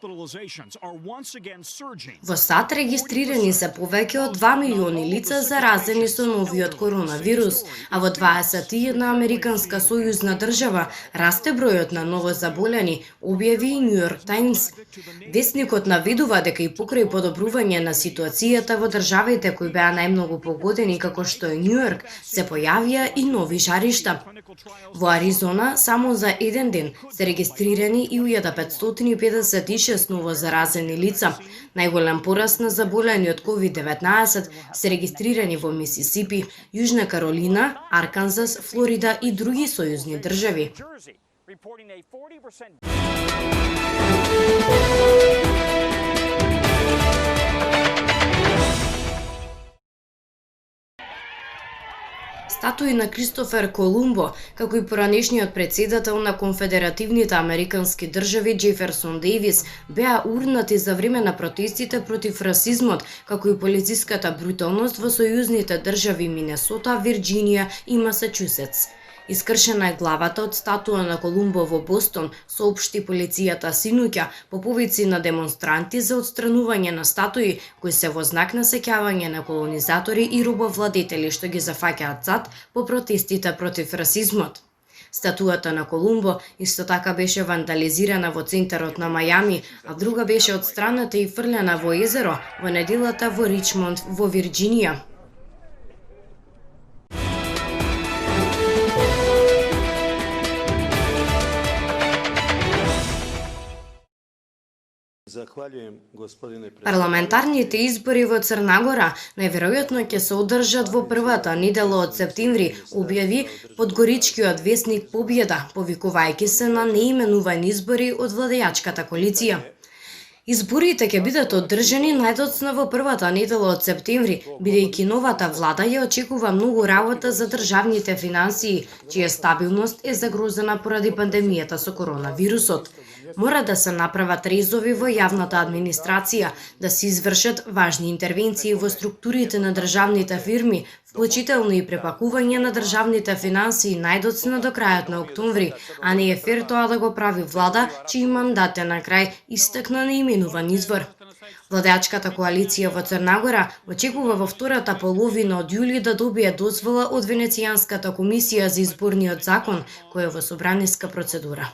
Во САД регистрирани се повеќе од 2 милиони лица заразени со новиот коронавирус, а во 21 американска сојузна држава расте бројот на новозаболени, објави и Нью Йорк Таймс. Весникот наведува дека и покрај подобрување на ситуацијата во државите кои беа најмногу погодени како што е Нью Йорк, се појавија и нови жаришта. Во Аризона само за еден ден се регистрирани 1556 новозаразени лица. Најголем пораст на заболени од COVID-19 се регистрирани во Мисисипи, Јужна Каролина, Арканзас, Флорида и други сојузни држави. Статуи на Кристофер Колумбо, како и поранешниот председател на Конфедеративните американски држави Џеферсон Дејвис, беа урнати за време на протестите против расизмот, како и полициската бруталност во сојузните држави Минесота, Вирџинија и Масачусетс. Искршена е главата од статуа на Колумбо во Бостон, соопшти полицијата синоќа по повици на демонстранти за отстранување на статуи кои се во знак на сеќавање на колонизатори и робовладетели што ги зафаќаат ЦАД по протестите против расизмот. Статуата на Колумбо исто така беше вандализирана во центарот на Мајами, а друга беше отстраната и фрлена во езеро во неделата во Ричмонд во Вирџинија. Парламентарните избори во Црна Гора најверојатно ќе се одржат во првата недела од септември, објави подгоричкиот весник Победа, повикувајќи се на неименувани избори од владејачката коалиција. Изборите ќе бидат одржани најдоцна во првата недела од септември, бидејќи новата влада ја очекува многу работа за државните финансии, чија стабилност е загрозена поради пандемијата со коронавирусот. Мора да се направат резови во јавната администрација, да се извршат важни интервенции во структурите на државните фирми, вклучително и препакување на државните финансии најдоцна до крајот на октомври, а не е фер тоа да го прави влада чиј мандат е на крај, истакна неименуван извор. Владеачката коалиција во Црна Гора очекува во втората половина од јули да добие дозвола од Венецијанската комисија за изборниот закон, кој е во собраниска процедура.